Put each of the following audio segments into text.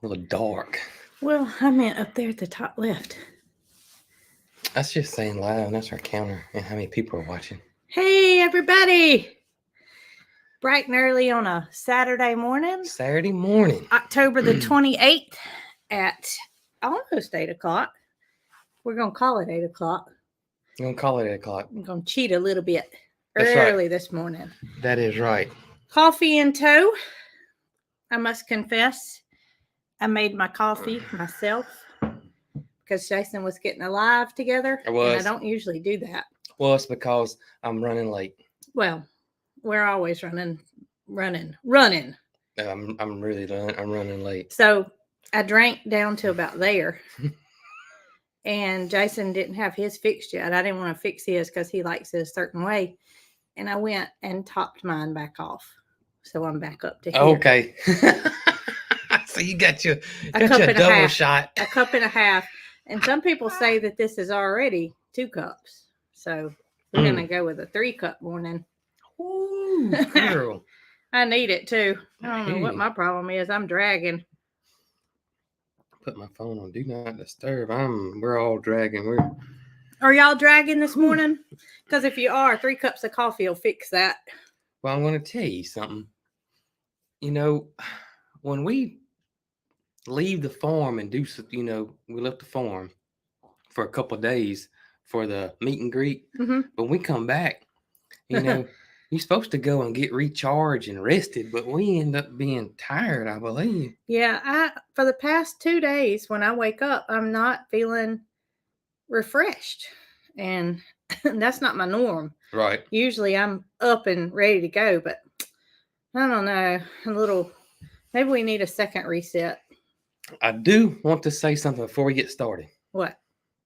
A little dark. Well, I meant up there at the top left. That's just saying loud. That's our counter and how many people are watching. Hey, everybody! Bright and early on a Saturday morning, Saturday morning. October the 28th at almost 8 o'clock. We're going to call it 8 o'clock. You're going to call it 8 o'clock. I'm going to cheat a little bit That's early right. this morning. That is right. Coffee in tow. I must confess, I made my coffee myself because Jason was getting alive together. I was. And I don't usually do that. Well, it's because I'm running late. Well, we're always running. I'm running late. So I drank down to about there. And Jason didn't have his fixed yet. I didn't want to fix his because he likes it a certain way. And I went and topped mine back off. So I'm back up to here. Okay. So you got your double shot. A cup and a half. And some people say that this is already 2 cups. So we're going to go with a 3-cup morning. Ooh, girl. I need it too. I don't know what my problem is. I'm dragging. Put my phone on Do Not Disturb. We're all dragging. Are y'all dragging this morning? Because if you are, 3 cups of coffee will fix that. Well, I'm going to tell you something. You know, when we leave the farm and do, we left the farm for a couple of days for the meet and greet. Mm-hmm. When we come back, you're supposed to go and get recharged and rested, but we end up being tired, I believe. Yeah, for the past 2 days, when I wake up, I'm not feeling refreshed. And that's not my norm. Right. Usually I'm up and ready to go, but I don't know. Maybe we need a second reset. I do want to say something before we get started. What?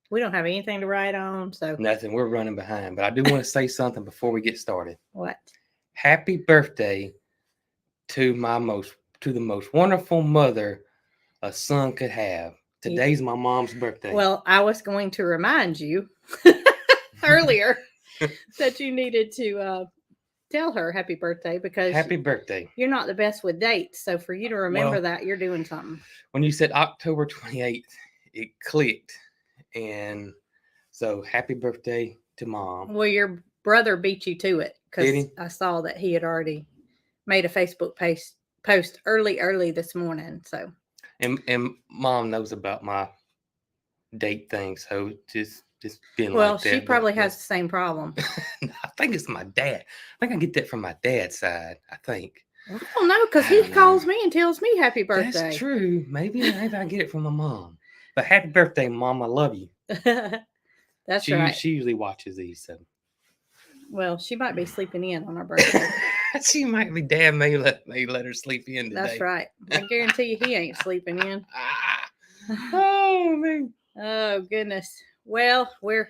We don't have anything to write on, so. Nothing. We're running behind, but I do want to say something before we get started. What? Happy birthday to the most wonderful mother a son could have. Today's my mom's birthday. Well, I was going to remind you earlier that you needed to tell her happy birthday because happy birthday. You're not the best with dates, so for you to remember that, you're doing something. When you said October 28th, it clicked, and so happy birthday to Mom. Well, your brother beat you to it because I saw that he had already made a Facebook post early this morning. So, and Mom knows about my date thing, so just being well, like that. She probably has the same problem. I think it's my dad. I think I get that from my dad's side. I think. I don't know because he calls me and tells me happy birthday. That's true. Maybe I get it from my mom. But happy birthday, Mom. I love you. That's right. She usually watches these. So. Well, she might be sleeping in on her birthday. She might be. Dad may let her sleep in today. That's right. I guarantee you he ain't sleeping in. Oh, man. Oh, goodness. Well, we're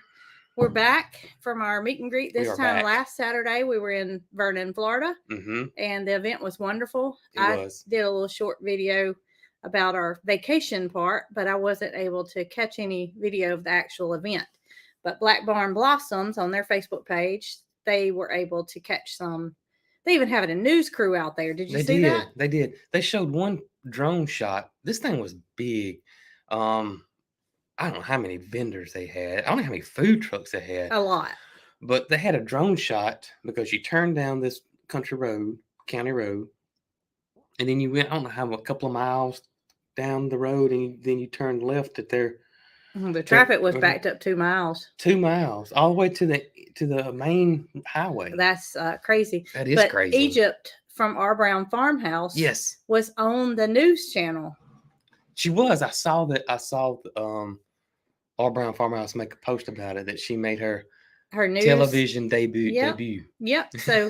back from our meet and greet this time. Back. Last Saturday, we were in Vernon, Florida, and the event was wonderful. I did a little short video about our vacation part, but I wasn't able to catch any video of the actual event. But Black Barn Blossoms on their Facebook page, they were able to catch some. They even have a news crew out there. Did you see that? They did. They showed one drone shot. This thing was big. I don't know how many vendors they had. I don't know how many food trucks they had. A lot. But they had a drone shot because you turned down this county road, and then you went, I don't know how, a couple of miles down the road, and then you turned left at their. The traffic was backed up 2 miles. 2 miles, all the way to the main highway. That's crazy. That is crazy. Egypt from Our Brown Farmhouse. Yes. Was on the news channel. She was. I saw that. Our Brown Farmhouse make a post about it, that she made her news television debut. Yep. So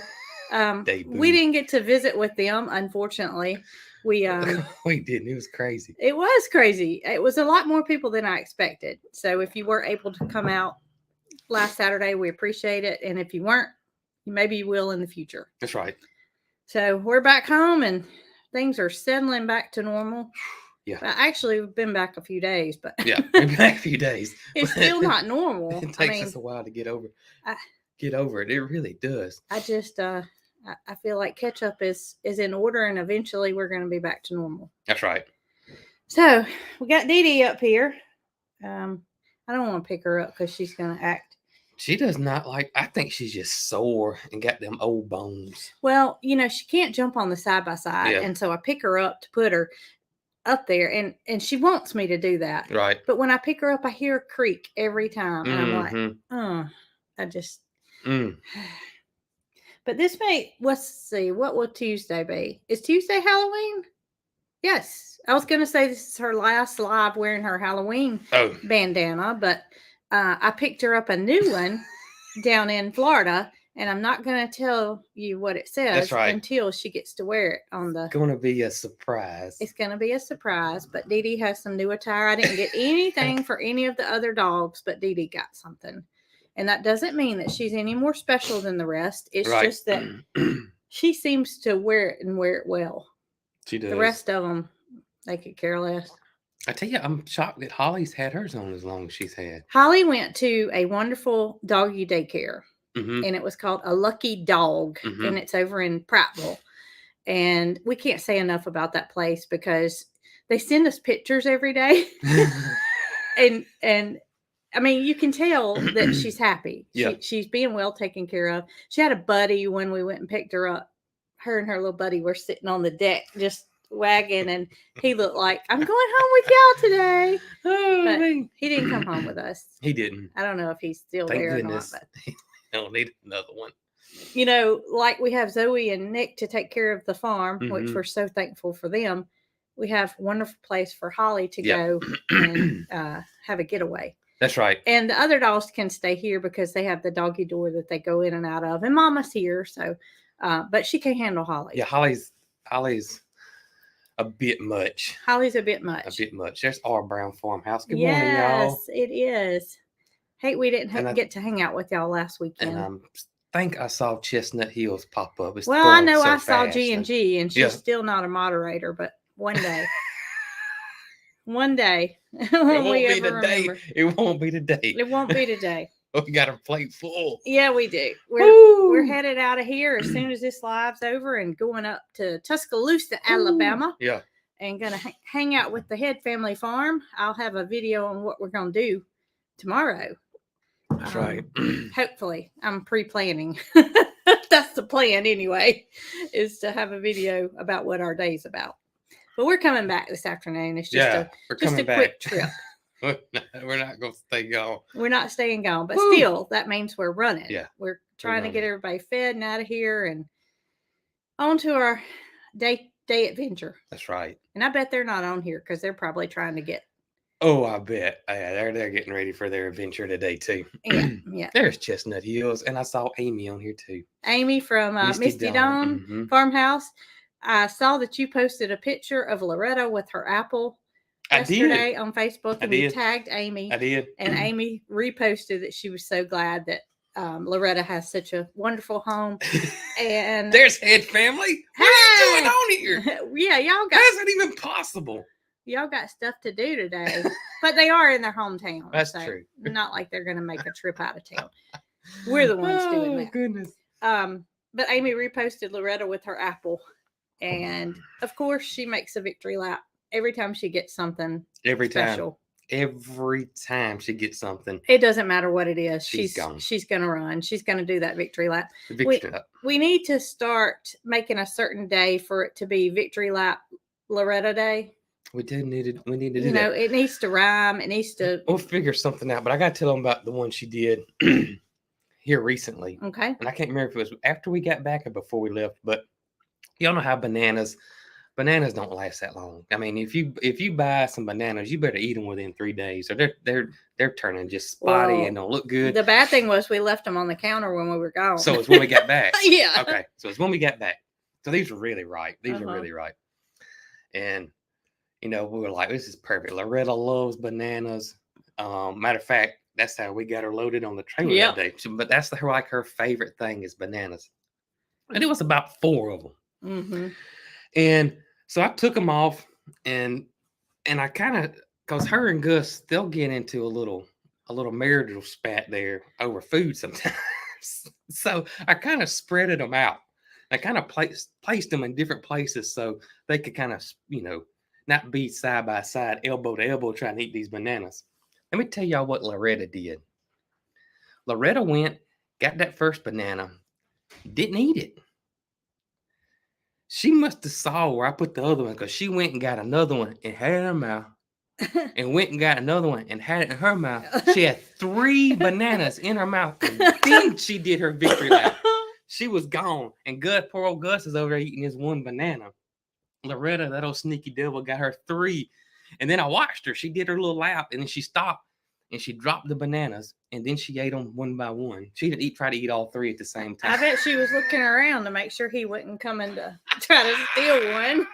we didn't get to visit with them, unfortunately. We didn't. It was crazy. It was crazy. It was a lot more people than I expected. So if you were able to come out last Saturday, we appreciate it. And if you weren't, maybe you will in the future. That's right. So we're back home and things are settling back to normal. Yeah. Actually, we've been back a few days, but yeah, we've been back a few days. It's still not normal. It takes us a while to get over it. It really does. I just I feel like catch up is in order, and eventually we're going to be back to normal. That's right. So we got Dee Dee up here. I don't want to pick her up because she's going to act. She does not like, I think she's just sore and got them old bones. Well, she can't jump on the side by side. Yeah. And so I pick her up to put her up there, and she wants me to do that. Right. But when I pick her up, I hear a creak every time. And I'm like, I just. But this let's see, what will Tuesday be? Is Tuesday Halloween? Yes. I was going to say this is her last live wearing her Halloween bandana, but I picked her up a new one down in Florida, and I'm not going to tell you what it says until she gets to wear it on the... It's going to be a surprise. It's going to be a surprise, but Dee Dee has some new attire. I didn't get anything for any of the other dogs, but Dee Dee got something. And that doesn't mean that she's any more special than the rest. It's just that she seems to wear it and wear it well. She does. The rest of them, they could care less. I tell you, I'm shocked that Holly's had hers on as long as she's had. Holly went to a wonderful doggy daycare, and it was called A Lucky Dog, and it's over in Prattville. And we can't say enough about that place because they send us pictures every day. and I mean, you can tell that she's happy. Yeah. She's being well taken care of. She had a buddy when we went and picked her up. Her and her little buddy were sitting on the deck just wagging, and he looked like, I'm going home with y'all today. But he didn't come home with us. He didn't. I don't know if he's still there or not. But I don't need another one. Like we have Zoe and Nick to take care of the farm, which we're so thankful for them. We have a wonderful place for Holly to go and have a getaway. That's right. And the other dogs can stay here because they have the doggy door that they go in and out of. And Mama's here, so but she can't handle Holly. Yeah, Holly's a bit much. Holly's a bit much. A bit much. There's our Brown Farmhouse. Good morning, y'all. Yes, it is. Hey, we didn't get to hang out with y'all last weekend. And I think I saw Chestnut Hills pop up. I know I saw G&G, and she's still not a moderator, but one day. One day. It won't be today. It won't be today. It won't be today. We got our plate full. Yeah, we do. We're headed out of here as soon as this live's over and going up to Tuscaloosa, Alabama. Yeah. And going to hang out with the Head Family Farm. I'll have a video on what we're going to do tomorrow. That's right. Hopefully. I'm pre-planning. That's the plan anyway, is to have a video about what our day's about. But we're coming back this afternoon. It's just a quick trip. We're not going to stay gone. We're not staying gone, but still, that means we're running. Yeah. We're trying to get everybody fed and out of here and on to our day adventure. That's right. And I bet they're not on here because they're probably trying to get. Oh, I bet. Yeah, they're getting ready for their adventure today, too. Yeah. There's Chestnut Hills, and I saw Amy on here, too. Amy from Misty Dawn Farmhouse. I saw that you posted a picture of Loretta with her apple yesterday on Facebook, and you tagged Amy. I did. And Amy reposted that she was so glad that Loretta has such a wonderful home. And there's Head Family. What's going on here? Yeah, y'all got. How's that even possible? Y'all got stuff to do today, but they are in their hometown. That's true. Not like they're going to make a trip out of town. We're the ones doing that. Goodness. But Amy reposted Loretta with her apple. And of course, she makes a victory lap every time she gets something special. Every time she gets something. It doesn't matter what it is. She's going to run. She's going to do that victory lap. We need to start making a certain day for it to be Victory Lap Loretta Day. We need to do that. It needs to rhyme. It needs to. We'll figure something out. But I got to tell them about the one she did here recently. Okay. And I can't remember if it was after we got back or before we left, but y'all know how bananas don't last that long. I mean, if you buy some bananas, you better eat them within 3 days, or they're turning just spotty and don't look good. The bad thing was we left them on the counter when we were gone. So it's when we got back. Yeah. Okay. So it's when we got back. So these were really right. These are really right. And we were like, this is perfect. Loretta loves bananas. Matter of fact, that's how we got her loaded on the trailer that day. But that's her favorite thing is bananas. And it was about 4 of them. Mm-hmm. And so I took them off, and I kind of, because her and Gus, they'll get into a little marital spat there over food sometimes. So I kind of spreaded them out. I kind of placed them in different places so they could kind of, not be side by side, elbow to elbow, trying to eat these bananas. Let me tell y'all what Loretta did. Loretta went, got that first banana, didn't eat it. She must have saw where I put the other one, because she went and got another one and had it in her mouth. And went and got another one and had it in her mouth. She had 3 bananas in her mouth. And then she did her victory lap. She was gone. And poor old Gus is over there eating his 1 banana. Loretta, that old sneaky devil, got her 3. And then I watched her. She did her little lap, and then she stopped and she dropped the bananas, and then she ate them one by one. She didn't try to eat all 3 at the same time. I bet she was looking around to make sure he wouldn't come in to try to steal one.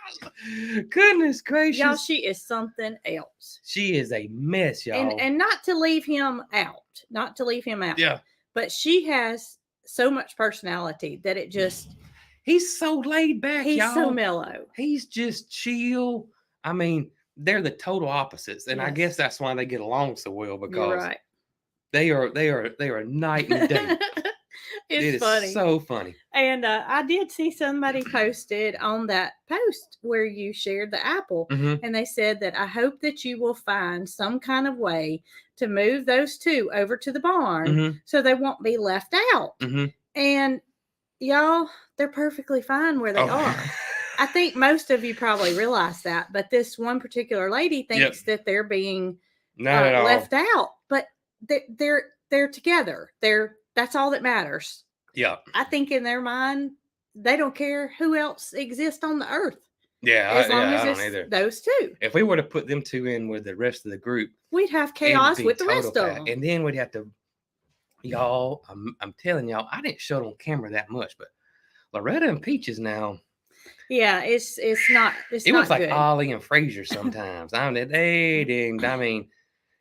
Goodness gracious. Y'all, she is something else. She is a mess, y'all. And not to leave him out. Not to leave him out. Yeah. But she has so much personality that it just... He's so laid back, He's y'all. so mellow. He's just chill. I mean, they're the total opposites, and yes. I guess that's why they get along so well, because right. they are night and day. It's funny. So funny. And I did see somebody posted on that post where you shared the apple, and they said that I hope that you will find some kind of way to move those 2 over to the barn so they won't be left out. And y'all, they're perfectly fine where they are. I think most of you probably realize that, but this one particular lady thinks that they're being left out. But they're together. That's all that matters. Yeah. I think in their mind, they don't care who else exists on the earth. Yeah, as long as it's those 2. If we were to put them 2 in with the rest of the group, we'd have chaos with the rest of them. And then we'd have to, y'all, I'm telling y'all, I didn't show it on camera that much, but Loretta and Peaches now. Yeah, it's not. It was like good. Ollie and Frazier sometimes. I mean,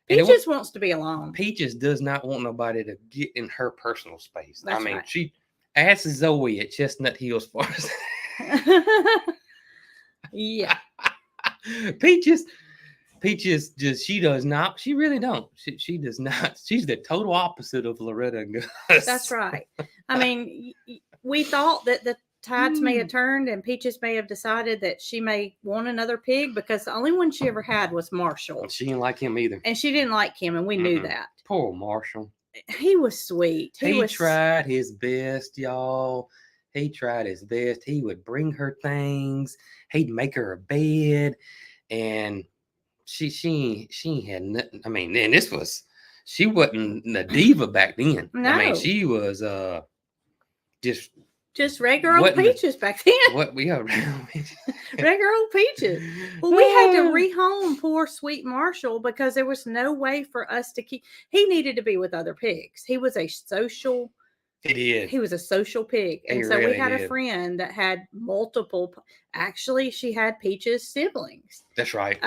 Peaches wants to be alone. Peaches does not want nobody to get in her personal space. That's I mean, right. She asks Zoe at Chestnut Hills Forest. Yeah. Peaches just, she does not. She really don't. She does not. She's the total opposite of Loretta and Gus. That's right. I mean, we thought that the tides may have turned and Peaches may have decided that she may want another pig, because the only one she ever had was Marshall. She didn't like him either. And she didn't like him, and we knew that. Poor Marshall. He was sweet. He tried his best, y'all. He tried his best. He would bring her things. He'd make her a bed. And she had nothing. I mean, then she wasn't a diva back then. No. I mean, she was just regular old Peaches back then. Regular old Peaches. Well, we had to rehome poor sweet Marshall because there was no way for us to keep. He needed to be with other pigs. He was a social. He was a social pig, and so we had a friend that had multiple. Actually, she had Peaches' siblings. That's right.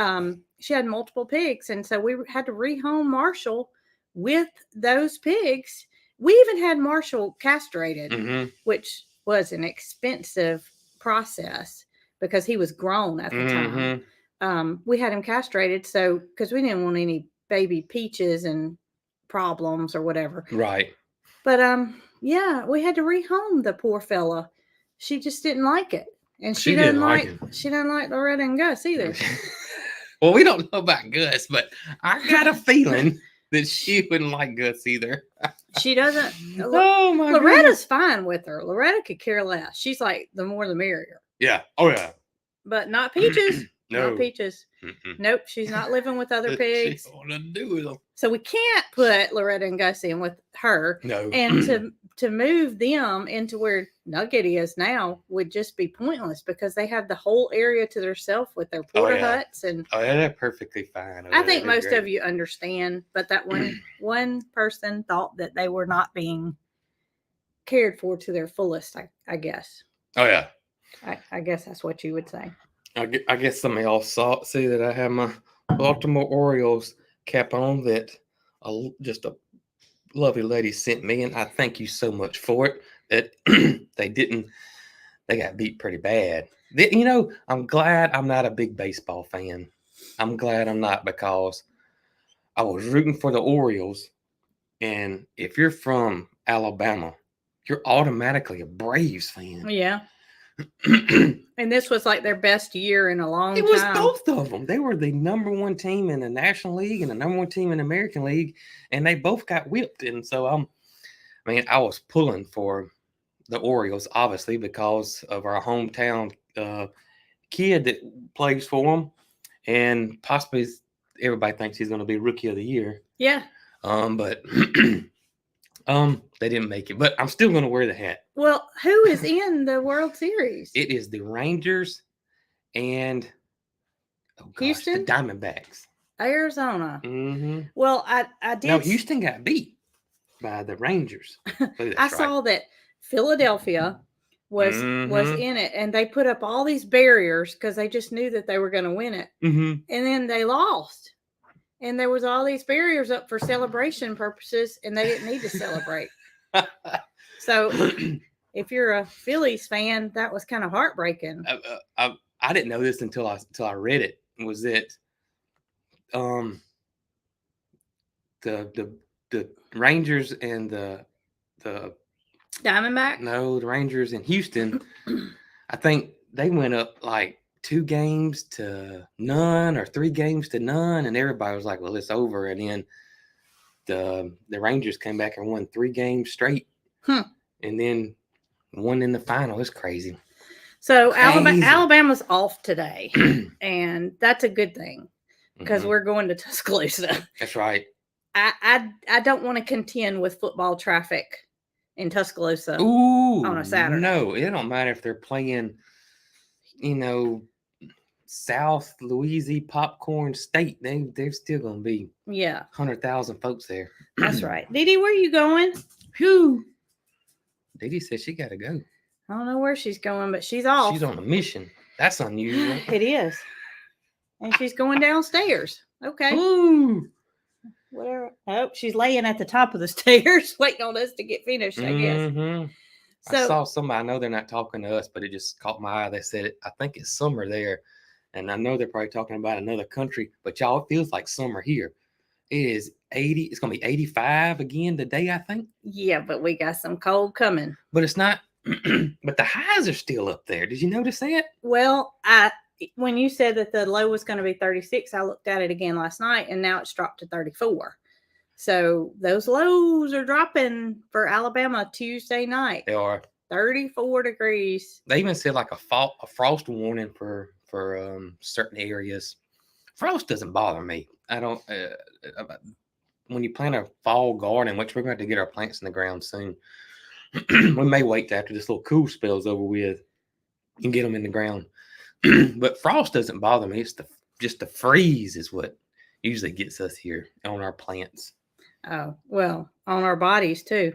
She had multiple pigs, and so we had to rehome Marshall with those pigs. We even had Marshall castrated, which was an expensive process because he was grown at the time. We had him castrated because we didn't want any baby Peaches and problems or whatever. Right. But yeah, we had to rehome the poor fella. She just didn't like it, and she doesn't like Loretta and Gus either. Well, we don't know about Gus, but I got a feeling that she wouldn't like Gus either. She doesn't. Oh my God. Loretta's fine with her. Loretta could care less. She's like, the more the merrier. Yeah. Oh yeah. But not Peaches. No. Not Peaches. Nope. She's not living with other pigs. She don't want to do with them. So we can't put Loretta and Gus in with her. No. And to move them into where Nugget is now would just be pointless because they have the whole area to themselves with their porta huts. And they're perfectly fine. I think most of you understand, but that one person thought that they were not being cared for to their fullest, I guess. Oh yeah. I guess that's what you would say. I guess some of y'all see that I have my Baltimore Orioles cap on that just a lovely lady sent me, and I thank you so much for it. That they got beat pretty bad. I'm glad I'm not a big baseball fan. I'm glad I'm not, because I was rooting for the Orioles, and if you're from Alabama, you're automatically a Braves fan. Yeah. And this was like their best year in a long time. It was both of them. They were the number one team in the National League and the number one team in the American League, and they both got whipped. And so I was pulling for the Orioles, obviously, because of our hometown kid that plays for them, and possibly everybody thinks he's going to be Rookie of the Year. Yeah. But they didn't make it. But I'm still going to wear the hat. Well, who is in the World Series? It is the Rangers and Houston, the Diamondbacks, Arizona. Mm-hmm. Well, I did. No, Houston got beat by the Rangers. I saw that Philadelphia was in it, and they put up all these barriers because they just knew that they were going to win it, and then they lost, and there was all these barriers up for celebration purposes, and they didn't need to celebrate. So, if you're a Phillies fan, that was kind of heartbreaking. I didn't know this until I read it. Was that the Rangers and the Diamondback? No, the Rangers in Houston. I think they went up like 2 games to none or 3 games to none, and everybody was like, "Well, it's over." And then the Rangers came back and won 3 games straight, and then won in the final. It's crazy. So Alabama's off today, and that's a good thing because we're going to Tuscaloosa. That's right. I don't want to contend with football traffic in Tuscaloosa on a Saturday. No, it don't matter if they're playing, South Louisiana Popcorn State. They're still gonna be 100,000 folks there. That's right. Didi, where are you going? Phew. Didi said she got to go. I don't know where she's going, but she's off. She's on a mission. That's unusual. It is. And she's going downstairs. Okay. Ooh. Whatever. Oh, she's laying at the top of the stairs waiting on us to get finished, I guess. So, I saw somebody, I know they're not talking to us, but it just caught my eye. They said, I think it's summer there. And I know they're probably talking about another country, but y'all, it feels like summer here. It is 80. It's going to be 85 again today, I think. Yeah, but we got some cold coming. But it's not, but the highs are still up there. Did you notice that? Well, when you said that the low was going to be 36, I looked at it again last night, and now it's dropped to 34. So those lows are dropping for Alabama Tuesday night. They are 34 degrees. They even said like a frost warning for certain areas. Frost doesn't bother me. I don't. When you plant a fall garden, which we're going to get our plants in the ground soon, we may wait after this little cool spell's over with and get them in the ground. But frost doesn't bother me. It's just the freeze is what usually gets us here on our plants. Oh, well, on our bodies too.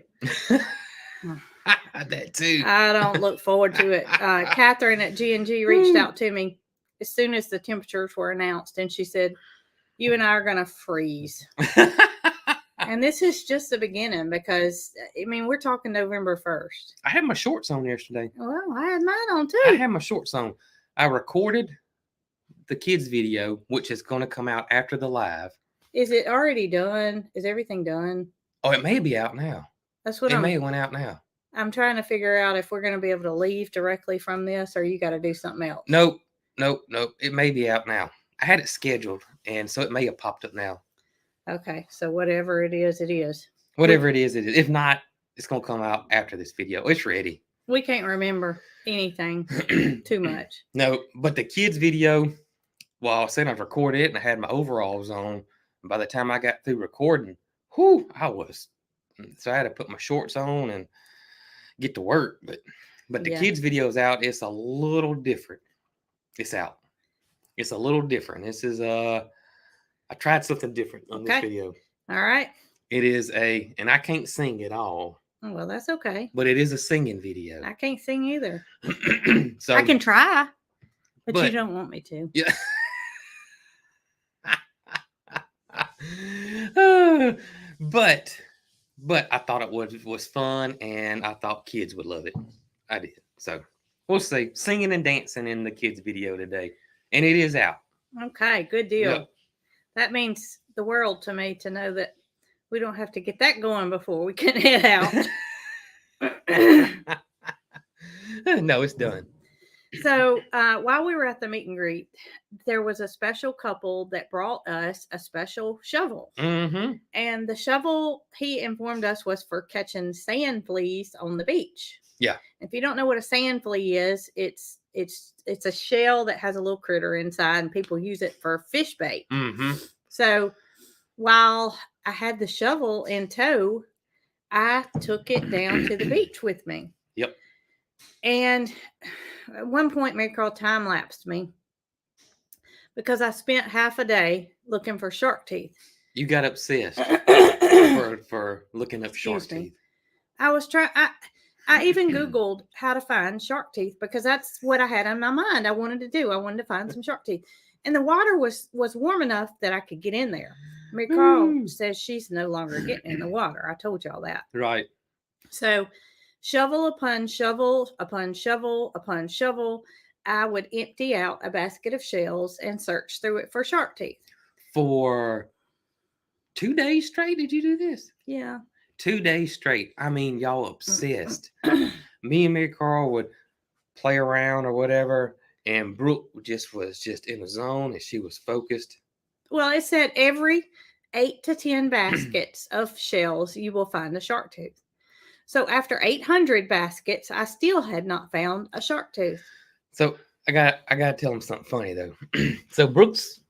That too. I don't look forward to it. Catherine at G&G reached out to me as soon as the temperatures were announced, and she said, "You and I are going to freeze." And this is just the beginning because, we're talking November 1st. I had my shorts on yesterday. Well, I had mine on too. I had my shorts on. I recorded the kids video, which is going to come out after the live. Is it already done? Is everything done? Oh, it may be out now. That's what it may have went out now. I'm trying to figure out if we're going to be able to leave directly from this, or you got to do something else. Nope. It may be out now. I had it scheduled, and so it may have popped up now. Okay, so whatever it is, it is. Whatever it is, it is. If not, it's going to come out after this video. It's ready. We can't remember anything too much. No, but the kids video, well, I said I've recorded it and I had my overalls on. And by the time I got through recording, so I had to put my shorts on and get to work. But the kids video's out. It's a little different. It's out. It's a little different. This is I tried something different on this video. All right. It is and I can't sing at all. Well, that's okay. But it is a singing video. I can't sing either. So I can try, but you don't want me to. Yeah. But I thought it was fun, and I thought kids would love it. I did. So we'll see. Singing and dancing in the kids video today, and it is out. Okay, good deal. Yep. That means the world to me to know that we don't have to get that going before we can head out. No, it's done. So while we were at the meet and greet, there was a special couple that brought us a special shovel. Mm-hmm. And the shovel, he informed us, was for catching sand fleas on the beach. Yeah. If you don't know what a sand flea is, it's a shell that has a little critter inside, and people use it for fish bait. Mm-hmm. So while I had the shovel in tow, I took it down to the beach with me. Yep. And at one point, Mary Carl time-lapsed me because I spent half a day looking for shark teeth. You got obsessed for looking up shark teeth. I was trying. I even Googled how to find shark teeth because that's what I had in my mind. I wanted to do. I wanted to find some shark teeth, and the water was warm enough that I could get in there. Mary Carl says she's no longer getting in the water. I told y'all that. Right. So, shovel upon shovel upon shovel upon shovel, I would empty out a basket of shells and search through it for shark teeth. For 2 days straight, did you do this? Yeah. 2 days straight. I mean, y'all obsessed. Me and Mary Carl would play around or whatever, and Brooke was just in the zone, and she was focused. Well, it said every 8 to 10 baskets of shells, you will find a shark tooth. So after 800 baskets, I still had not found a shark tooth. So I got to tell them something funny though. So Brooke's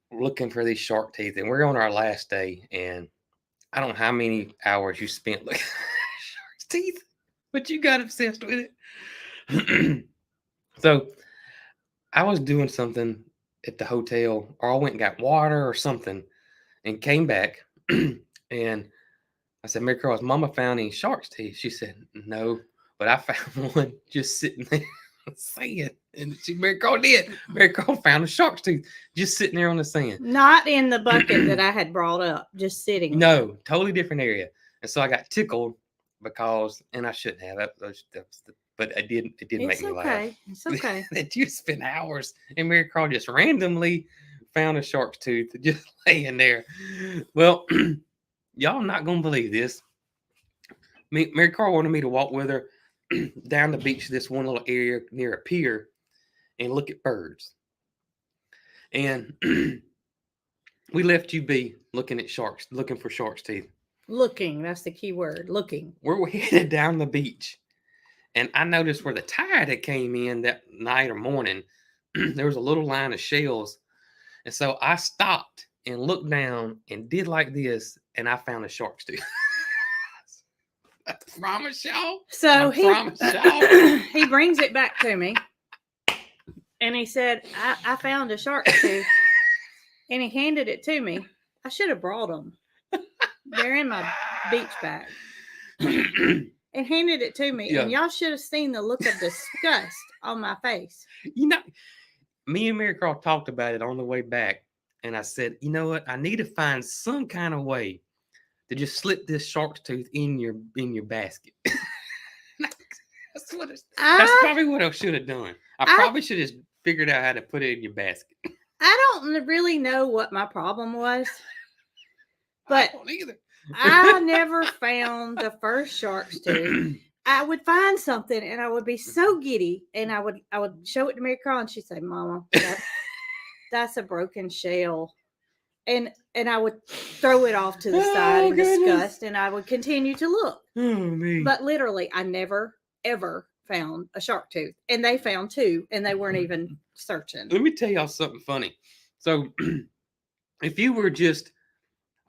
looking for these shark teeth, and we're on our last day, and I don't know how many hours you spent looking at shark's teeth, but you got obsessed with it. So I was doing something at the hotel, or I went and got water or something, and came back, and I said, Mary Carl, has Mama found any shark's teeth? She said, no, but I found one just sitting there on the sand. And Mary Carl did. Mary Carl found a shark's tooth just sitting there on the sand. Not in the bucket that I had brought up, just sitting. No, totally different area. And so I got tickled because, and I shouldn't have, but it did make me laugh. It's okay. That you spent hours, and Mary Carl just randomly found a shark's tooth just laying there. Well, y'all not gonna believe this. Mary Carl wanted me to walk with her down the beach to this one little area near a pier and look at birds. And we left you be looking at sharks, looking for shark's teeth. Looking, that's the key word. Looking. We're headed down the beach, and I noticed where the tide that came in that night or morning, there was a little line of shells, and so I stopped and looked down and did like this, and I found a shark's tooth. I promise y'all. So he brings it back to me, and he said, I found a shark's tooth, and he handed it to me. I should have brought them. They're in my beach bag. And handed it to me, and y'all should have seen the look of disgust on my face. You know, me and Mary Carl talked about it on the way back, and I said, you know what? I need to find some kind of way to just slip this shark's tooth in your basket. That's probably what I should have done. I probably should have figured out how to put it in your basket. I don't really know what my problem was, but I don't either. I never found the first shark's tooth. I would find something, and I would be so giddy, and I would show it to Mary Carl, and she'd say, "Mama, that's a broken shell," and I would throw it off to the side in disgust, and I would continue to look. But literally, I never ever found a shark tooth, and they found two, and they weren't even searching. Let me tell y'all something funny. So, if you were just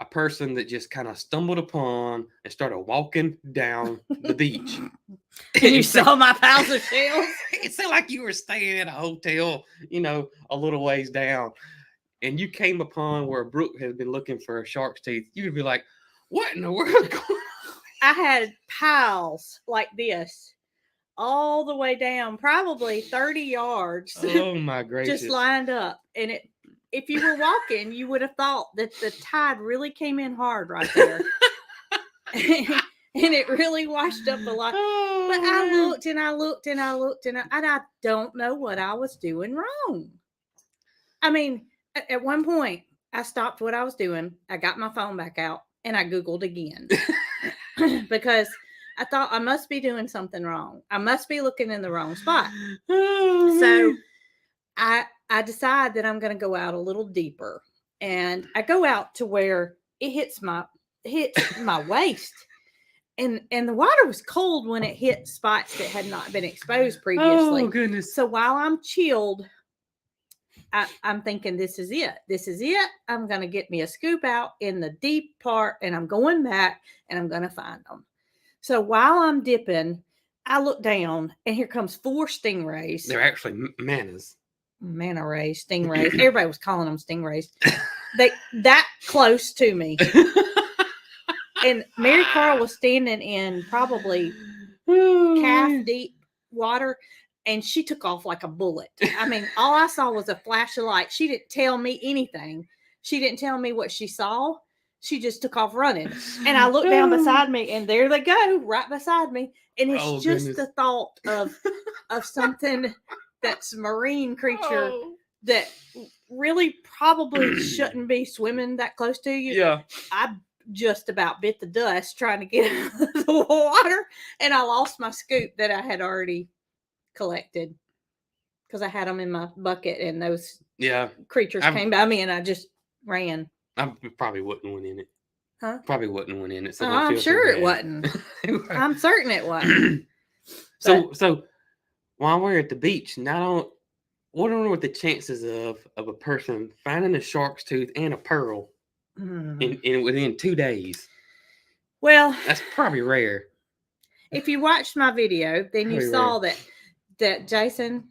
a person that just kind of stumbled upon and started walking down the beach, and you saw my piles of shells, it sounded like you were staying at a hotel, a little ways down, and you came upon where Brooke had been looking for a shark's teeth. You would be like, "What in the world is going on?" I had piles like this all the way down, probably 30 yards. Oh my gracious! Just lined up, and if you were walking, you would have thought that the tide really came in hard right there. And it really washed up a lot. Oh, but I looked and I looked and I looked and I don't know what I was doing wrong. I mean, at one point, I stopped what I was doing. I got my phone back out and I Googled again. Because I thought I must be doing something wrong. I must be looking in the wrong spot. Oh, so I decide that I'm going to go out a little deeper, and I go out to where it hits my waist. And the water was cold when it hit spots that had not been exposed previously. Oh, goodness. So while I'm chilled, I'm thinking, this is it. This is it. I'm going to get me a scoop out in the deep part, and I'm going back, and I'm going to find them. So while I'm dipping, I look down, and here comes 4 stingrays. They're actually manas. Manta rays, stingrays. Everybody was calling them stingrays. They that close to me. And Mary Carl was standing in probably calf deep water, and she took off like a bullet. I mean, all I saw was a flash of light. She didn't tell me anything. She didn't tell me what she saw. She just took off running. And I looked down beside me, and there they go, right beside me. And it's just the thought of something that's a marine creature that really probably shouldn't be swimming that close to you. Yeah. I just about bit the dust trying to get out of the water, and I lost my scoop that I had already collected because I had them in my bucket, and those creatures came by me, and I just ran. I probably wasn't one in it. Huh? Probably wasn't one in it. So I'm sure it wasn't. I'm certain it wasn't. So while we're at the beach, what are the chances of a person finding a shark's tooth and a pearl in within 2 days? Well, that's probably rare. If you watched my video, then you saw that Jason,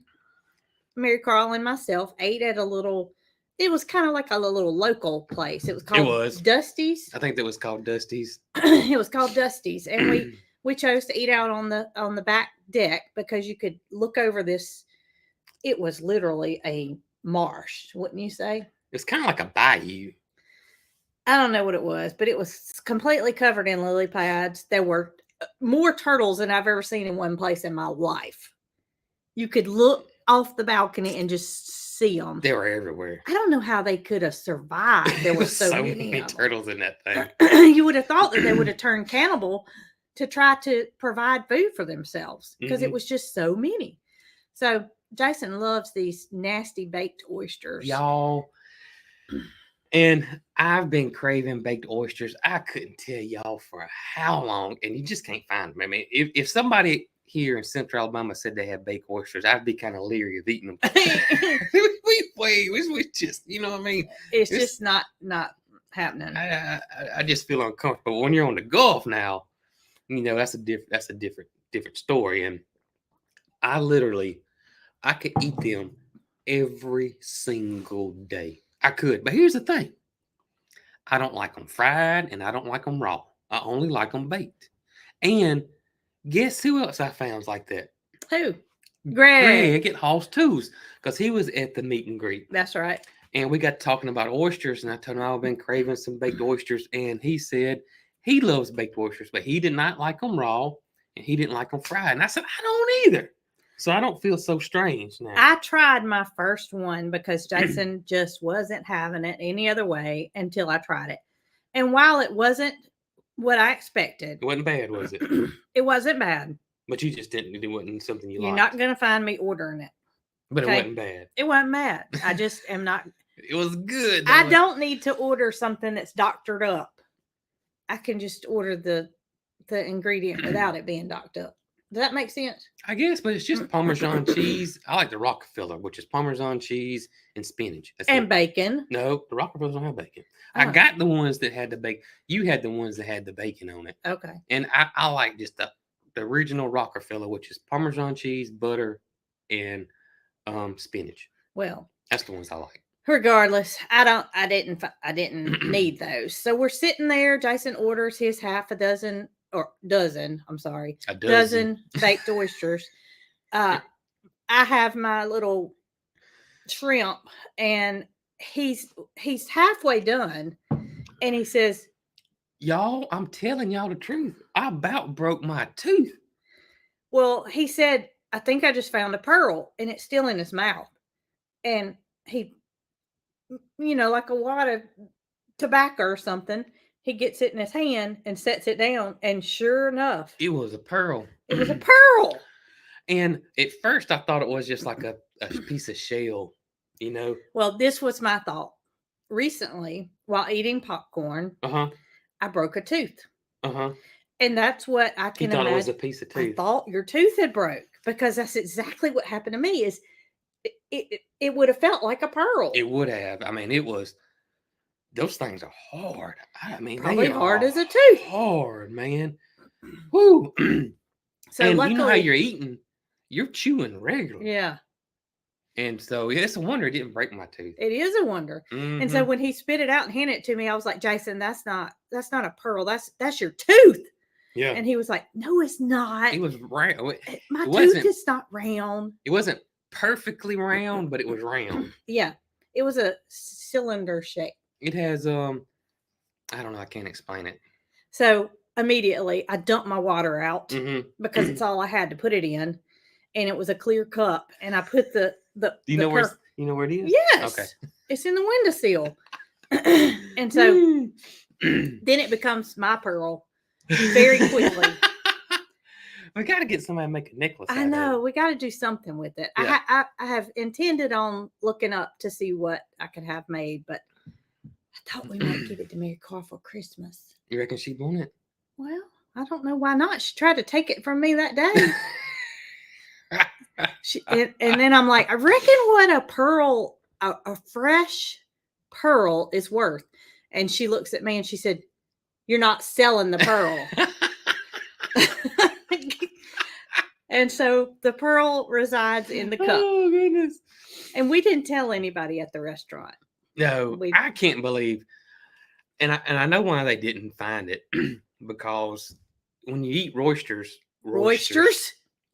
Mary Carl, and myself ate at a little. It was kind of like a little local place. It was called Dusty's. I think that was called Dusty's. It was called Dusty's, and we chose to eat out on the back deck because you could look over this. It was literally a marsh, wouldn't you say? It's kind of like a bayou. I don't know what it was, but it was completely covered in lily pads. There were more turtles than I've ever seen in one place in my life. You could look off the balcony and just see them. They were everywhere. I don't know how they could have survived. There were so many turtles in that thing. You would have thought that they would have turned cannibal to try to provide food for themselves because it was just so many. So Jason loves these nasty baked oysters. Y'all. And I've been craving baked oysters. I couldn't tell y'all for how long, and you just can't find them. I mean, if somebody here in Central Alabama said they had baked oysters, I'd be kind of leery of eating them. we just, you know what I mean? It's just not happening. I just feel uncomfortable. When you're on the Gulf now, you know, that's a different story. And I could eat them every single day. I could, but here's the thing. I don't like them fried, and I don't like them raw. I only like them baked. And guess who else I found like that? Who? Greg at Hall's Tools, because he was at the meet and greet. That's right. And we got talking about oysters, and I told him I've been craving some baked oysters, and he said he loves baked oysters, but he did not like them raw, and he didn't like them fried. And I said, I don't either. So I don't feel so strange now. I tried my first one because Jason just wasn't having it any other way until I tried it. And while it wasn't what I expected. It wasn't bad, was it? It wasn't bad. But you just didn't. It wasn't something you liked. You're not going to find me ordering it. But okay? It wasn't bad. It wasn't bad. I just am not. It was good. I don't need to order something that's doctored up. I can just order the ingredient without it being doctored up. Does that make sense? I guess, but it's just Parmesan cheese. I like the Rockefeller, which is Parmesan cheese and spinach. And bacon. No, the Rockefellers don't have bacon. Oh. I got the ones that had the bacon. You had the ones that had the bacon on it. Okay. And I like just the original Rockefeller, which is Parmesan cheese, butter, and spinach. Well, that's the ones I like. Regardless, I didn't need those. So we're sitting there. Jason orders his half a dozen. Or dozen, I'm sorry, a dozen baked oysters. I have my little shrimp, and he's halfway done, and he says, "Y'all, I'm telling y'all the truth. I about broke my tooth." Well, he said, "I think I just found a pearl, and it's still in his mouth." And he, like a wad of tobacco or something, he gets it in his hand and sets it down, and sure enough, it was a pearl. It was a pearl. And at first I thought it was just like a piece of shell, you know. Well, this was my thought. Recently, while eating popcorn, I broke a tooth. And that's what I can imagine. It was a piece of tooth. I thought your tooth had broke, because that's exactly what happened to me. Is it would have felt like a pearl. It would have. I mean, it was. Those things are hard. I mean, probably hard as a tooth. Hard, man. Woo. So and luckily, you know how you're eating, you're chewing regularly. Yeah. And so it's a wonder it didn't break my tooth. It is a wonder. Mm-hmm. And so when he spit it out and handed it to me, I was like, Jason, that's not a pearl. That's your tooth. Yeah. And he was like, no, it's not. It was round. My tooth is not round. It wasn't perfectly round, but it was round. Yeah. It was a cylinder shape. It has I don't know, I can't explain it. So immediately I dumped my water out because it's all I had to put it in. And it was a clear cup. And I put the Do you know where it is? Yes. Okay. It's in the windowsill. And so then it becomes my pearl very quickly. We got to get somebody to make a necklace. I know. We got to do something with it. Yeah. I have intended on looking up to see what I could have made, but I thought we might give it to Mary Carr for Christmas. You reckon she'd want it? Well, I don't know why not. She tried to take it from me that day. And then I'm like, I reckon what a pearl, a fresh pearl is worth. And she looks at me and she said, you're not selling the pearl. And so the pearl resides in the cup. Oh, goodness. And we didn't tell anybody at the restaurant. No, I can't believe. And I know why they didn't find it. Because when you eat oysters.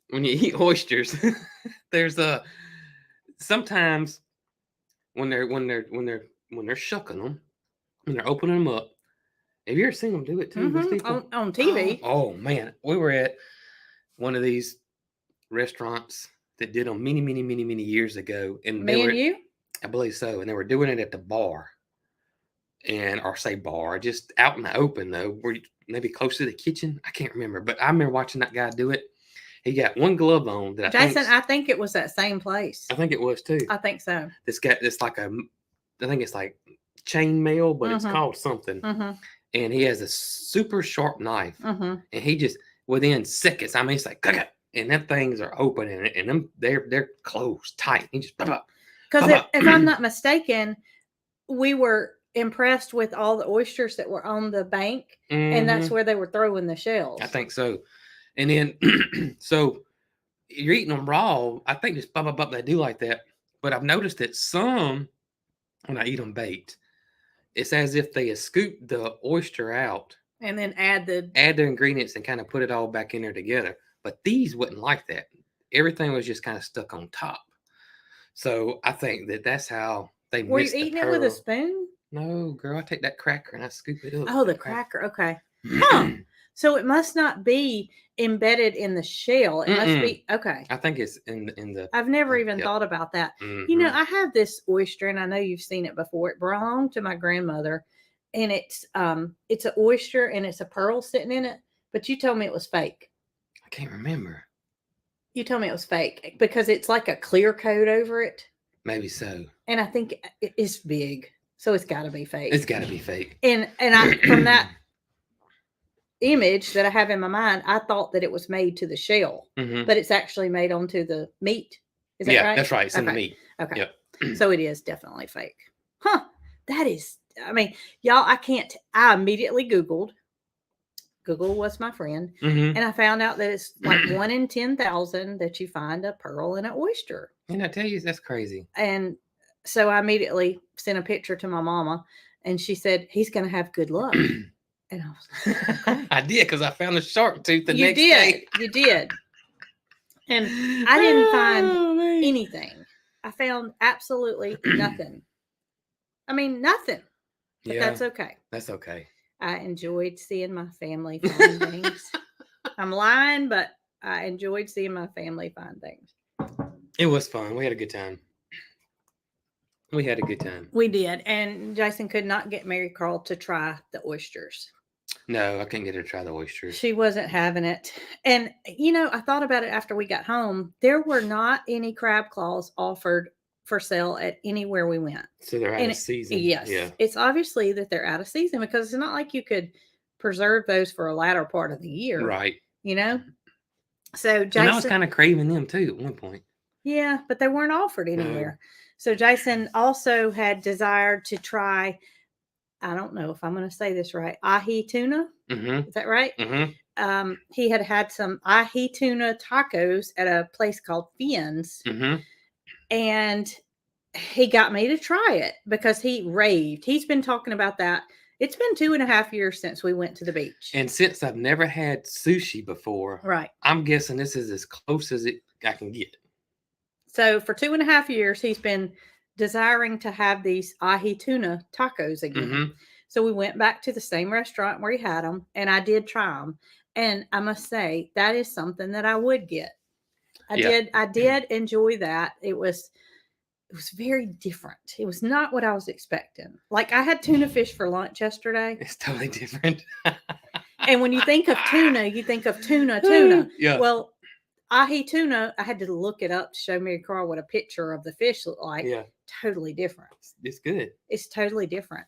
When you eat oysters, there's sometimes when they're shucking them, when they're opening them up. Have you ever seen them do it too? On TV? Oh man, we were at one of these restaurants that did them many years ago, and you? I believe so, and they were doing it at the bar, just out in the open though, where maybe close to the kitchen. I can't remember, but I remember watching that guy do it. He got one glove on. That I think it was that same place. I think it was too. I think so. This guy, I think it's like chainmail, but it's called something. And he has a super sharp knife, and he just within seconds. I mean, it's like, and them things are open, and them they're closed tight. He just because if I'm not mistaken, we were impressed with all the oysters that were on the bank, and that's where they were throwing the shells. I think so. And then, so you're eating them raw. I think just they do like that. But I've noticed that some, when I eat them baked, it's as if they scoop the oyster out and then add the ingredients and kind of put it all back in there together. But these wouldn't like that. Everything was just kind of stuck on top. So I think that's how they. Were you eating it with a spoon? No, girl. I take that cracker and I scoop it up. Oh, the cracker. Okay. Huh. So it must not be embedded in the shell. It must be okay. I think it's in the. I've never even thought about that. You know, I have this oyster, and I know you've seen it before. It belonged to my grandmother, and it's an oyster, and it's a pearl sitting in it. But you told me it was fake. I can't remember. You told me it was fake because it's like a clear coat over it. Maybe so. And I think it's big, so it's got to be fake. It's got to be fake. And I from that image that I have in my mind, I thought that it was made to the shell, but it's actually made onto the meat. Is that right? That's right. It's in the meat. Okay. Yep. So it is definitely fake. Huh. That is, I mean, y'all, I immediately Googled. Google was my friend. And I found out that it's like 1 in 10,000 that you find a pearl in an oyster. And I tell you, that's crazy. And so I immediately sent a picture to my mama, and she said, he's going to have good luck. And I was like, okay. I did, because I found a shark tooth the next day. You did. And I didn't find anything. I found absolutely nothing. I mean, nothing. But that's okay. That's okay. I enjoyed seeing my family find things. I'm lying, but I enjoyed seeing my family find things. It was fun. We had a good time. We had a good time. We did. And Jason could not get Mary Carl to try the oysters. No, I couldn't get her to try the oysters. She wasn't having it. And, I thought about it after we got home. There were not any crab claws offered for sale at anywhere we went. So they're out of season. Yes. Yeah. It's obviously that they're out of season because it's not like you could preserve those for a latter part of the year. Right. So Jason. And I was kind of craving them too at one point. Yeah, but they weren't offered anywhere. No. So Jason also had desired to try, I don't know if I'm going to say this right, ahi tuna. Mm-hmm. Is that right? Mm-hmm. He had some ahi tuna tacos at a place called Finn's. Mm-hmm. And he got me to try it because he raved. He's been talking about that. It's been 2.5 years since we went to the beach. And since I've never had sushi before, right, I'm guessing this is as close as I can get. So for 2.5 years, he's been desiring to have these ahi tuna tacos again. Mm-hmm. So we went back to the same restaurant where he had them, and I did try them. And I must say, that is something that I would get. I did enjoy that. It was very different. It was not what I was expecting. Like, I had tuna fish for lunch yesterday. It's totally different. And when you think of tuna, you think of tuna. Yeah. Well, ahi tuna, I had to look it up to show Mary Carl what a picture of the fish looked like. Yeah. Totally different. It's good. It's totally different.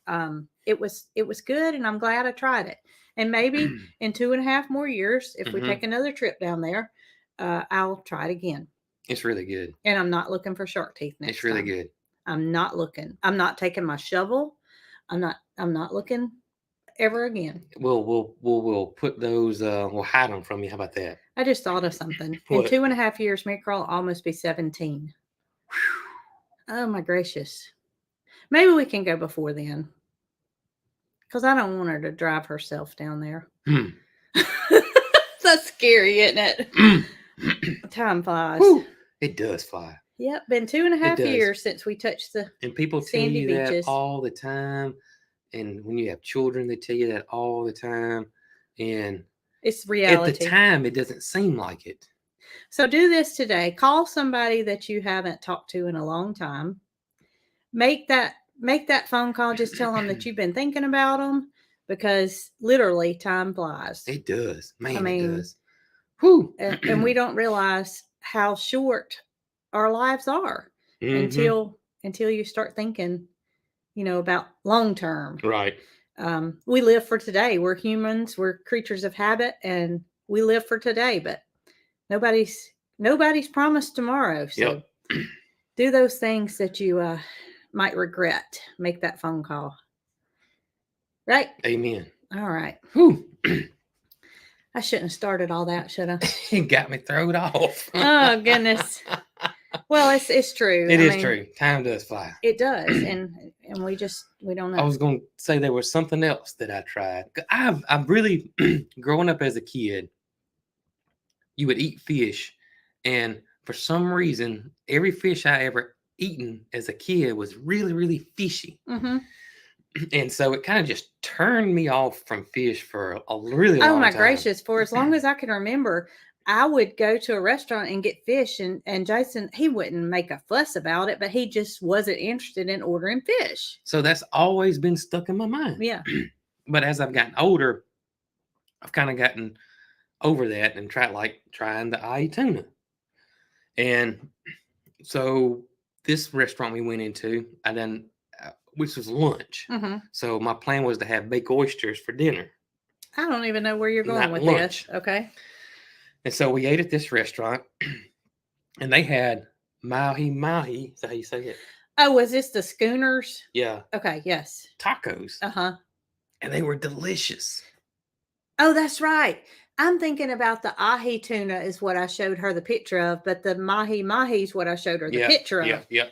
It was good, and I'm glad I tried it. And maybe in 2.5 more years, if we take another trip down there, I'll try it again. It's really good. And I'm not looking for shark teeth next time. It's really good. I'm not looking. I'm not taking my shovel. I'm not looking ever again. We'll put those, we'll hide them from you. How about that? I just thought of something. What? In 2.5 years, Mary Carl will almost be 17. Oh my gracious. Maybe we can go before then. Because I don't want her to drive herself down there. That's scary, isn't it? Time flies. Woo. It does fly. Yep, been 2.5 years since we touched the and people tell you beaches. That all the time. And when you have children, they tell you that all the time. And it's reality. At the time, it doesn't seem like it. So do this today. Call somebody that you haven't talked to in a long time. Make that phone call. Just tell them that you've been thinking about them, because literally time flies. It does. Man, it does. Whew. And we don't realize how short our lives are until you start thinking, about long term. Right. We live for today. We're humans. We're creatures of habit, and we live for today. But nobody's promised tomorrow. So do those things that you might regret. Make that phone call. Right? Amen. All right. Whew. I shouldn't have started all that, should I? You got me thrown off. Oh, goodness. Well, it's true. It is true. Time does fly. It does. And we don't know. I was going to say there was something else that I tried. I've really, growing up as a kid, you would eat fish. And for some reason, every fish I ever eaten as a kid was really, really fishy. Mm-hmm. And so it kind of just turned me off from fish for a really long time. Oh my gracious. For as long as I can remember, I would go to a restaurant and get fish, and Jason, he wouldn't make a fuss about it, but he just wasn't interested in ordering fish. So that's always been stuck in my mind. Yeah. But as I've gotten older, I've kind of gotten over that and trying the ahi tuna. And so this restaurant we went into, which was lunch. Mm-hmm. So my plan was to have baked oysters for dinner. I don't even know where you're going with lunch. This. Okay. And so we ate at this restaurant, and they had mahi. Is that how you say it? Oh, was this the Schooners? Yeah. Okay. Yes. Tacos. Uh-huh. And they were delicious. Oh, that's right. I'm thinking about the ahi tuna is what I showed her the picture of, but the mahi is what I showed her the picture of. Yeah.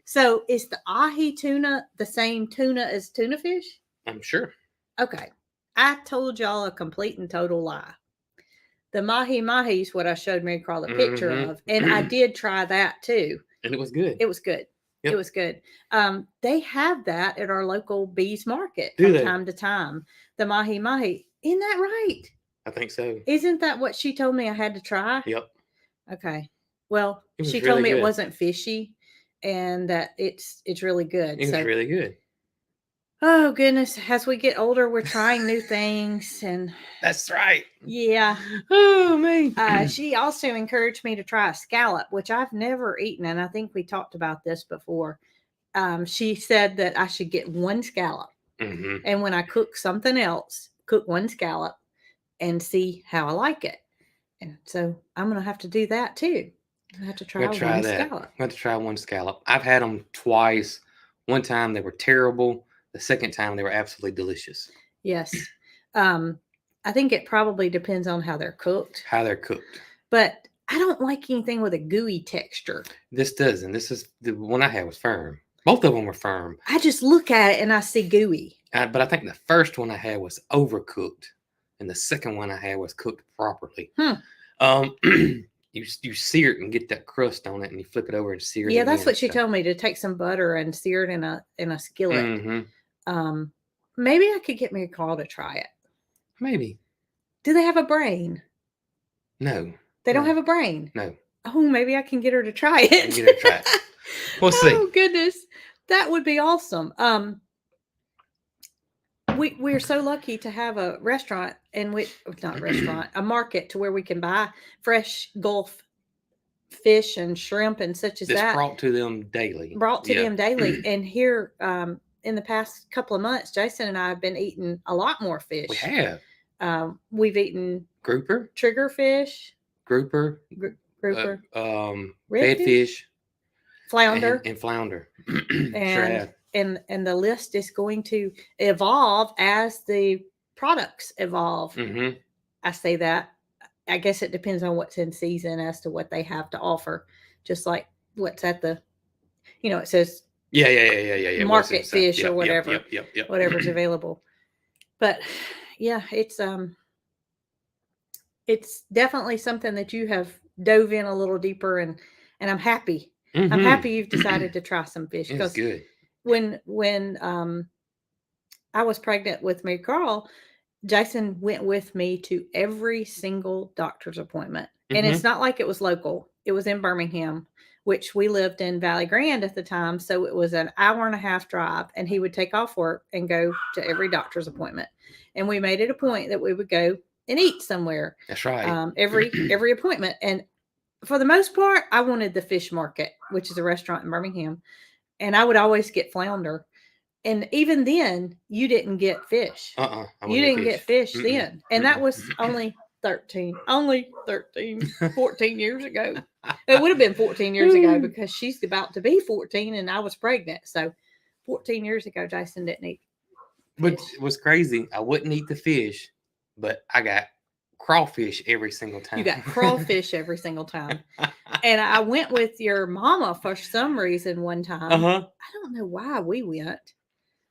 So is the ahi tuna the same tuna as tuna fish? I'm sure. Okay. I told y'all a complete and total lie. The mahi is what I showed Mary Carl the picture of. And I did try that too. And it was good. It was good. Yep. It was good. They have that at our local bees market time to time. The mahi. Isn't that right? I think so. Isn't that what she told me I had to try? Yep. Okay. Well, she really told me good. It wasn't fishy. and that it's really good. It was really good. Oh goodness, as we get older, we're trying new things, and that's right. Yeah. Oh man. She also encouraged me to try a scallop, which I've never eaten, and I think we talked about this before. She said that I should get one scallop, and when I cook something else, cook one scallop and see how I like it. And so I'm gonna have to do that too. I have to try one scallop. I have to try one scallop. I've had them twice. One time they were terrible. The second time they were absolutely delicious. Yes. I think it probably depends on how they're cooked. But I don't like anything with a gooey texture. This doesn't. This is the one I had was firm. Both of them were firm. I just look at it and I see gooey. But I think the first one I had was overcooked, and the second one I had was cooked properly. You sear it and get that crust on it, and you flip it over and sear it. Yeah, that's what she told me, to take some butter and sear it in a skillet. Maybe I could get Mary Carl to try it. Maybe. Do they have a brain? No. They don't have a brain? No. Oh, maybe I can get her to try it. We'll see. Oh goodness, that would be awesome. We're so lucky to have a restaurant, a market to where we can buy fresh Gulf fish and shrimp and such as that. Brought to them daily. And here, in the past couple of months, Jason and I have been eating a lot more fish. We have. We've eaten grouper, triggerfish, redfish, flounder, and flounder. And the list is going to evolve as the products evolve. I say that. I guess it depends on what's in season as to what they have to offer. Just like what's at the, it says market fish or whatever, whatever's available. But yeah, it's definitely something that you have dove in a little deeper, and I'm happy. I'm happy you've decided to try some fish, because good. When I was pregnant with Mary Carl, Jason went with me to every single doctor's appointment. And it's not like it was local. It was in Birmingham, which we lived in Valley Grande at the time. So it was an hour and a half drive, and he would take off work and go to every doctor's appointment. And we made it a point that we would go and eat somewhere. That's right. Every appointment. And for the most part, I wanted the Fish Market, which is a restaurant in Birmingham. And I would always get flounder. And even then, you didn't get fish. You didn't get fish then. And that was only 14 years ago. It would have been 14 years ago, because she's about to be 14 and I was pregnant. So 14 years ago, Jason didn't eat fish. But it was crazy. I wouldn't eat the fish, but I got crawfish every single time. You got crawfish every single time. And I went with your mama for some reason one time. I don't know why we went.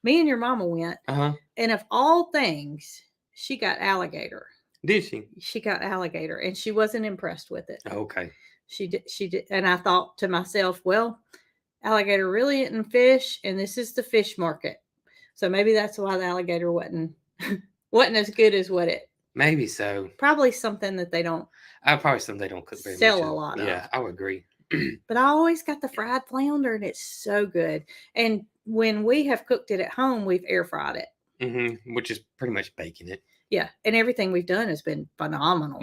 Me and your mama went. And of all things, she got alligator. Did she? She got alligator, and she wasn't impressed with it. Okay. She did. And I thought to myself, well, alligator really isn't fish, and this is the Fish Market. So maybe that's why the alligator wasn't as good as what it. Maybe so. Probably something that they don't. Probably something they don't cook very sell much a lot of. Yeah, I would agree. But I always got the fried flounder, and it's so good. And when we have cooked it at home, we've air fried it. Which is pretty much baking it. Yeah, and everything we've done has been phenomenal.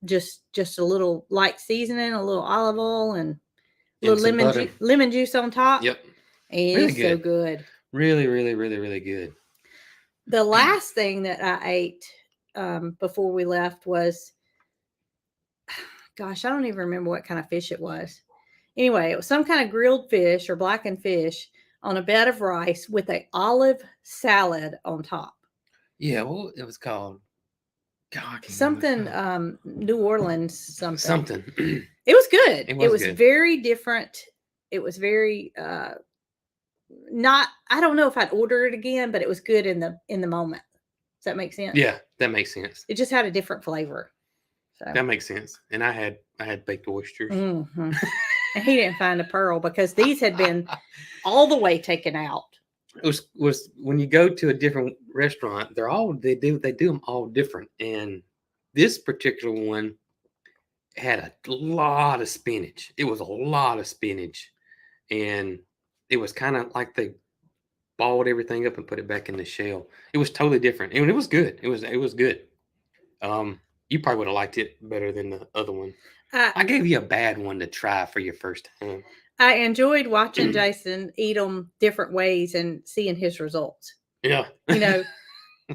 Just a little light seasoning, a little olive oil, and a little lemon juice on top. Yep. And really it's so good. Really, really, really, really good. The last thing that I ate before we left was, gosh, I don't even remember what kind of fish it was. Anyway, it was some kind of grilled fish or blackened fish on a bed of rice with an olive salad on top. Yeah, well, it was called something New Orleans something. It was good. It was very different. It was very not. I don't know if I'd order it again, but it was good in the moment. Does that make sense? Yeah, that makes sense. It just had a different flavor. So. That makes sense. And I had baked oysters. And he didn't find a pearl because these had been all the way taken out. It was when you go to a different restaurant, they do them all different. And this particular one had a lot of spinach. It was a lot of spinach, and it was kind of like they balled everything up and put it back in the shell. It was totally different, and it was good. It was good. You probably would have liked it better than the other one. I gave you a bad one to try for your first time. I enjoyed watching Jason eat them different ways and seeing his results. Yeah. You know,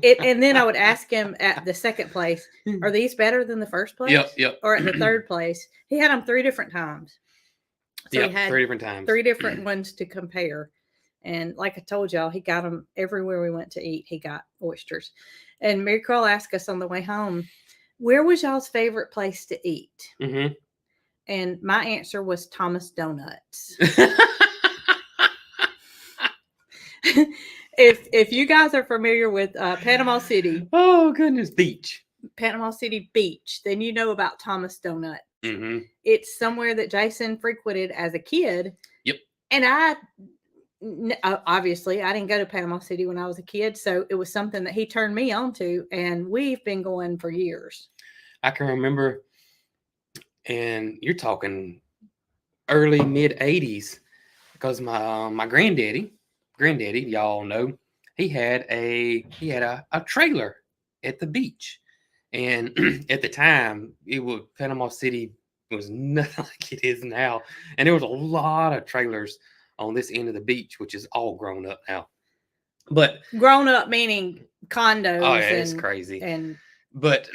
and then I would ask him at the second place, are these better than the first place? Yep. Or at the third place. He had them 3 different times. So he had 3 different times. 3 different ones to compare. And like I told y'all, he got them everywhere we went to eat. He got oysters. And Mary Carl asked us on the way home, where was y'all's favorite place to eat? Mm-hmm. And my answer was Thomas Donuts. If you guys are familiar with Panama City, oh goodness, beach, Panama City Beach, then you know about Thomas Donut. Mm-hmm. It's somewhere that Jason frequented as a kid. Yep. And obviously I didn't go to Panama City when I was a kid, so it was something that he turned me on to, and we've been going for years. I can remember, and you're talking early mid 80s, because my granddaddy, y'all know, he had a trailer at the beach, and at the time Panama City was nothing like it is now, and there was a lot of trailers on this end of the beach, which is all grown up now. But grown up meaning condos. Oh yeah, it's crazy. But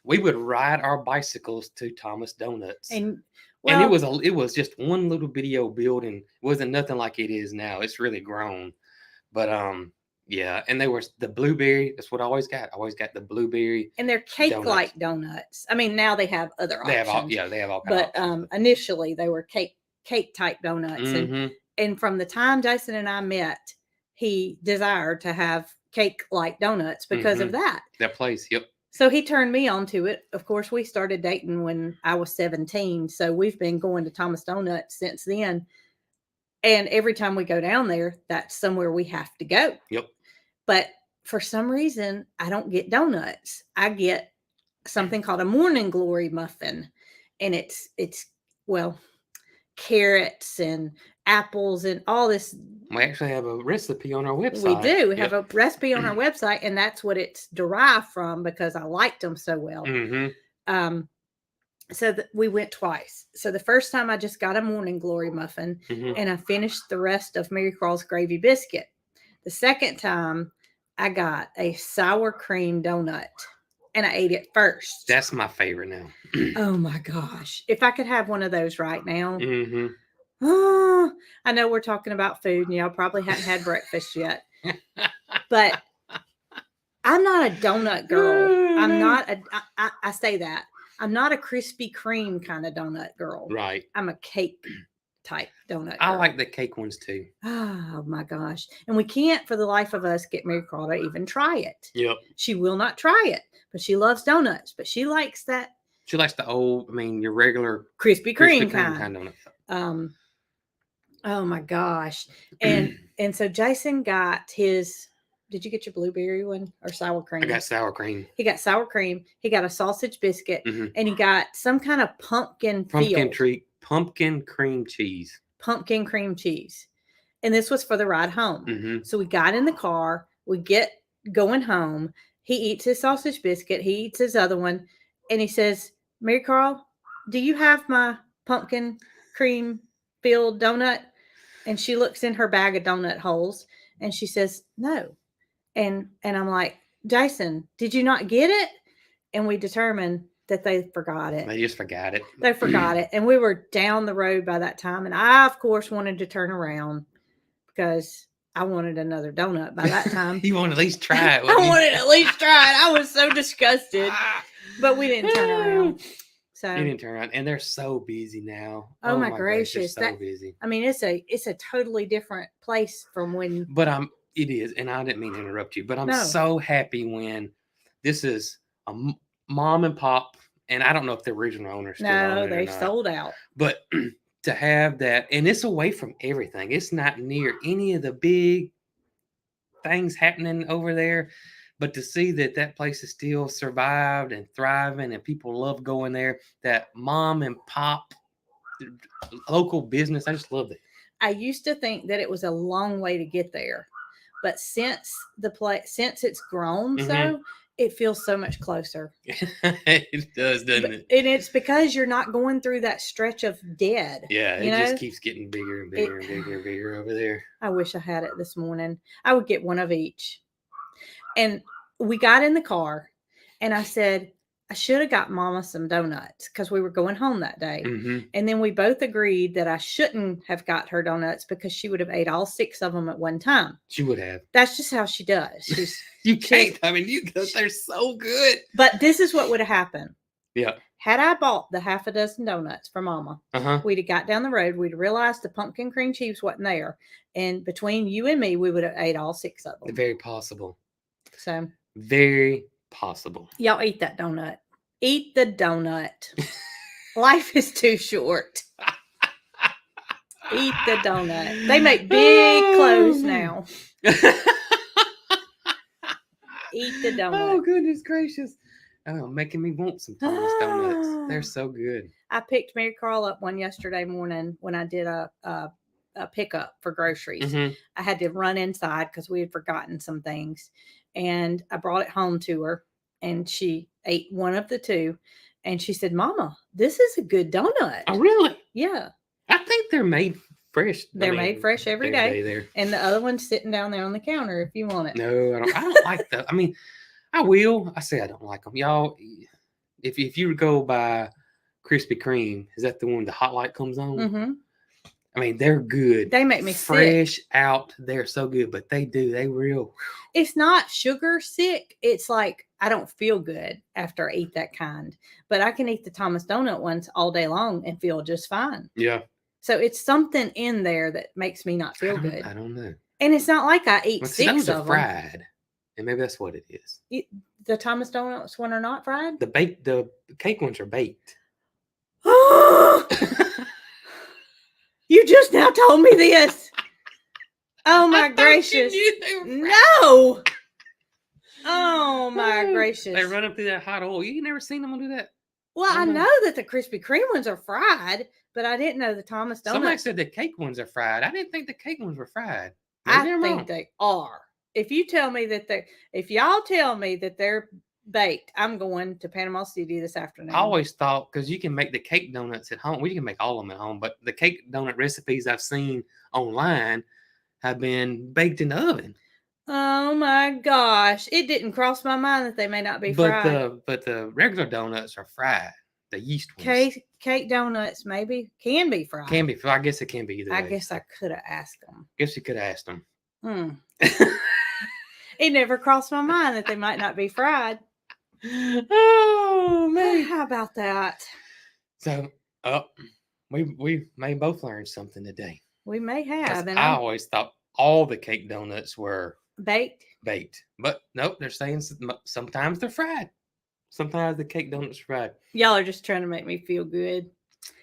we would ride our bicycles to Thomas Donuts, and it was just one little bitty old building. It wasn't nothing like it is now. It's really grown. But yeah, and they were the blueberry. That's what I always got. I always got the blueberry. And they're cake-like donuts. I mean, now they have other options. They have all. But initially they were cake type donuts, mm-hmm. and from the time Jason and I met, he desired to have cake-like donuts because of that place. Yep. So he turned me on to it. Of course, we started dating when I was 17. So we've been going to Thomas Donuts since then. And every time we go down there, that's somewhere we have to go. Yep. But for some reason, I don't get donuts. I get something called a Morning Glory muffin. And it's carrots and apples and all this. We actually have a recipe on our website. We do. We have a recipe on our website, and that's what it's derived from because I liked them so well. Mm-hmm. So we went twice. So the first time I just got a Morning Glory muffin, and I finished the rest of Mary Carl's gravy biscuit. The second time I got a sour cream donut, and I ate it first. That's my favorite now. Oh my gosh. If I could have one of those right now. Mm-hmm. Oh, I know we're talking about food and y'all probably haven't had breakfast yet, but I'm not a donut girl. I'm not I say that I'm not a Krispy Kreme kind of donut girl. Right. I'm a cake type donut girl. I like the cake ones too. Oh my gosh. And we can't for the life of us get Mary Carl to even try it. Yep. She will not try it, but she loves donuts, but she likes that. She likes the your regular Krispy Kreme kind donut. Oh my gosh. And so Jason got his, did you get your blueberry one or sour cream? I got sour cream. He got sour cream. He got a sausage biscuit, and he got some kind of pumpkin cream cheese. Pumpkin cream cheese. And this was for the ride home. So we got in the car, we get going home. He eats his sausage biscuit. He eats his other one. And he says, Mary Carl, do you have my pumpkin cream filled donut? And she looks in her bag of donut holes and she says, no. And I'm like, Jason, did you not get it? And we determined that they forgot it. They just forgot it. They forgot it. And we were down the road by that time. And I, of course, wanted to turn around because I wanted another donut by that time. You wanted to at least try it. I wanted to at least try it. I was so disgusted. But we didn't turn around. So you didn't turn around, and they're so busy now. Oh my gracious, they're so busy. I mean, it's a totally different place from when. But it is, and I didn't mean to interrupt you, but I'm so happy when this is a mom and pop, and I don't know if the original owners still own it. No, they sold out. But to have that, and it's away from everything. It's not near any of the big things happening over there. But to see that place is still survived and thriving and people love going there, that mom and pop local business, I just love it. I used to think that it was a long way to get there, but since it's grown, so it feels so much closer. It does, doesn't it? And it's because you're not going through that stretch of dead. Yeah, it just keeps getting bigger and bigger and bigger and bigger over there. I wish I had it this morning. I would get one of each. And we got in the car, and I said, I should have got Mama some donuts because we were going home that day. And then we both agreed that I shouldn't have got her donuts because she would have ate all 6 of them at one time. She would have. That's just how she does. You can't. I mean, they're so good. But this is what would have happened. Yeah. Had I bought the half a dozen donuts for Mama, we'd have got down the road. We'd realized the pumpkin cream cheese wasn't there. And between you and me, we would have ate all 6 of them. Very possible. So. Very possible. Y'all eat that donut. Eat the donut. Life is too short. Eat the donut. They make big clothes now. Eat the donut. Oh, goodness gracious. Oh, making me want some Thomas donuts. They're so good. I picked Mary Carl up one yesterday morning when I did a pickup for groceries. I had to run inside because we had forgotten some things. And I brought it home to her, and she ate one of the 2. And she said, Mama, this is a good donut. Oh, really? Yeah. I think they're made fresh. They're made fresh every day. And the other one's sitting down there on the counter if you want it. No, I don't like that. I mean, I will. I say I don't like them. Y'all, if you go by Krispy Kreme, is that the one the hot light comes on? I mean, they're good. They make me fresh sick. Out. They're so good, but they real. It's not sugar sick. It's like I don't feel good after I eat that kind, but I can eat the Thomas Donut ones all day long and feel just fine. Yeah. So it's something in there that makes me not feel good. I don't know. And it's not like I eat 6 those of are them. Fried, and maybe that's what it is. The Thomas Donuts one are not fried. The cake ones are baked. You just now told me this. Oh my gracious! No. Oh my gracious! They run up through that hot oil. You never seen them do that? Well, I know that the Krispy Kreme ones are fried, but I didn't know the Thomas Donuts. Somebody said the cake ones are fried. I didn't think the cake ones were fried. I think they are. If y'all tell me that they're baked, I'm going to Panama City this afternoon. I always thought, because you can make the cake donuts at home. We can make all of them at home, but the cake donut recipes I've seen online have been baked in the oven. Oh my gosh. It didn't cross my mind that they may not be fried. But the regular donuts are fried. The yeast ones. Cake donuts maybe can be fried. Can be. I guess it can be either way. I guess I could have asked them. Guess you could have asked them. It never crossed my mind that they might not be fried. Oh man. How about that? So we may both learn something today. We may have. And I always thought all the cake donuts were baked. But nope, they're saying sometimes they're fried. Sometimes the cake donuts are fried. Y'all are just trying to make me feel good.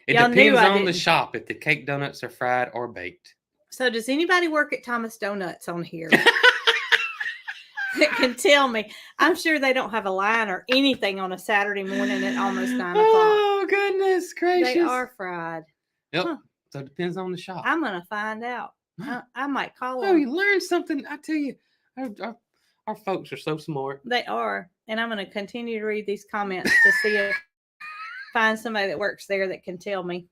It depends on the shop if the cake donuts are fried or baked. So does anybody work at Thomas Donuts on here that can tell me? I'm sure they don't have a line or anything on a Saturday morning at almost 9 o'clock. Oh, goodness gracious. They are fried. Yep. Huh. So it depends on the shop. I'm going to find out. I might call them. Oh, you learned something. I tell you, our folks are so smart. They are. And I'm going to continue to read these comments to see if find somebody that works there that can tell me.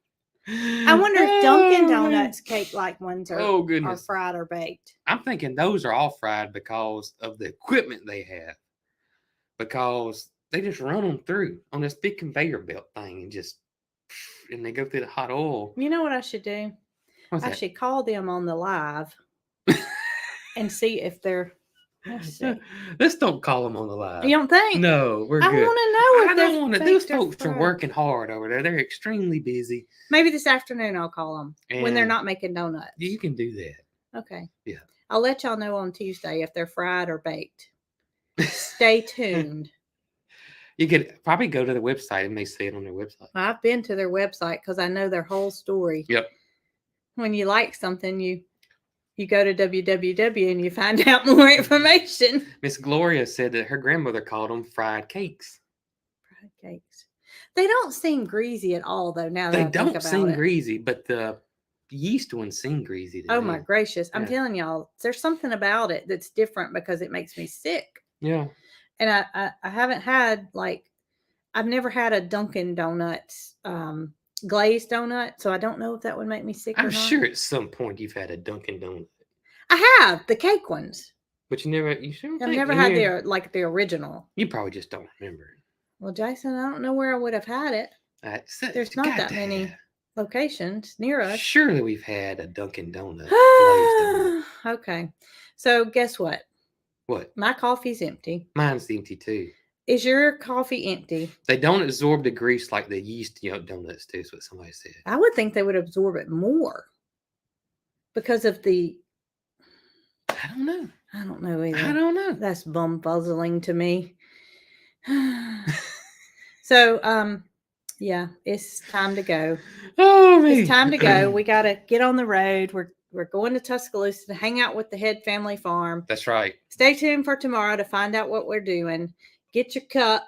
I wonder if Dunkin' Donuts cake-like ones are fried or baked. I'm thinking those are all fried because of the equipment they have. Because they just run them through on this big conveyor belt thing and they go through the hot oil. You know what I should do? I should call them on the live and see if they're... Let's don't call them on the live. You don't think? No, we're good. I want to know if I don't want to. Those folks are working hard over there. They're extremely busy. Maybe this afternoon I'll call them when they're not making donuts. You can do that. Okay. Yeah. I'll let y'all know on Tuesday if they're fried or baked. Stay tuned. You could probably go to the website and they see it on their website. I've been to their website because I know their whole story. Yep. When you like something, you you go to www and you find out more information. Miss Gloria said that her grandmother called them fried cakes. Fried cakes. They don't seem greasy at all, though. Now that they I think about don't seem it. Greasy, but the yeast ones seem greasy. Oh my gracious! I'm telling y'all, there's something about it that's different because it makes me sick. Yeah. And I haven't had I've never had a Dunkin' Donuts glazed donut, so I don't know if that would make me sick. I'm sure at some point you've had a Dunkin' Donut. I have the cake ones, but you sure? I've never had the original. You probably just don't remember. Well, Jason, I don't know where I would have had it. There's not that many locations near us. Surely we've had a Dunkin' Donut. Okay, so guess what? What? My coffee's empty. Mine's empty too. Is your coffee empty? They don't absorb the grease like the yeast donuts do. Is what somebody said. I would think they would absorb it more because of the. I don't know. I don't know either. I don't know. That's bumfuzzling to me. So, yeah, it's time to go. Oh, man. It's time to go. We got to get on the road. We're going to Tuscaloosa to hang out with the Head Family Farm. That's right. Stay tuned for tomorrow to find out what we're doing. Get your cup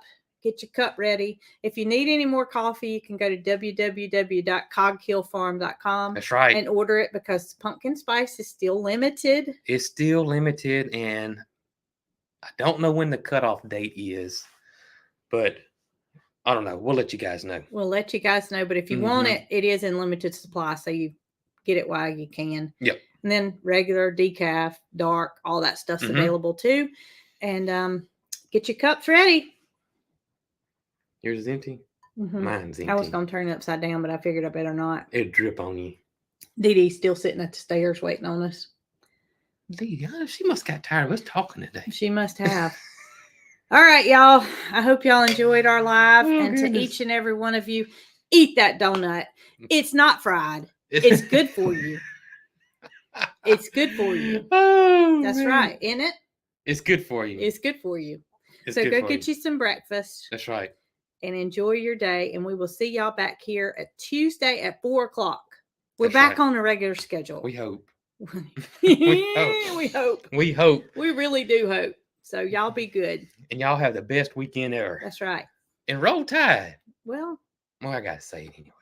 ready. If you need any more coffee, you can go to www.cogkillfarm.com. That's right. And order it because pumpkin spice is still limited. It's still limited, and I don't know when the cutoff date is, but I don't know. We'll let you guys know. We'll let you guys know, but if you want it, it is in limited supply, so you get it while you can. Yep. And then regular, decaf, dark, all that stuff's available too. And get your cups ready. Yours is empty? Mine's empty. I was going to turn it upside down, but I figured I better not. It'd drip on you. Dee Dee's still sitting at the stairs waiting on us. Dee Dee, she must got tired of us talking today. She must have. All right, y'all. I hope y'all enjoyed our live. And to each and every one of you, eat that donut. It's not fried. It's good for you. It's good for you. Oh, that's right. Isn't it? It's good for you. It's good for you. So go get you some breakfast. That's right. And enjoy your day. And we will see y'all back here at Tuesday at 4:00. We're back on the regular schedule. We hope. We hope. We hope. We really do hope. So y'all be good. And y'all have the best weekend ever. That's right. And roll tide. Well, I gotta say it anyway.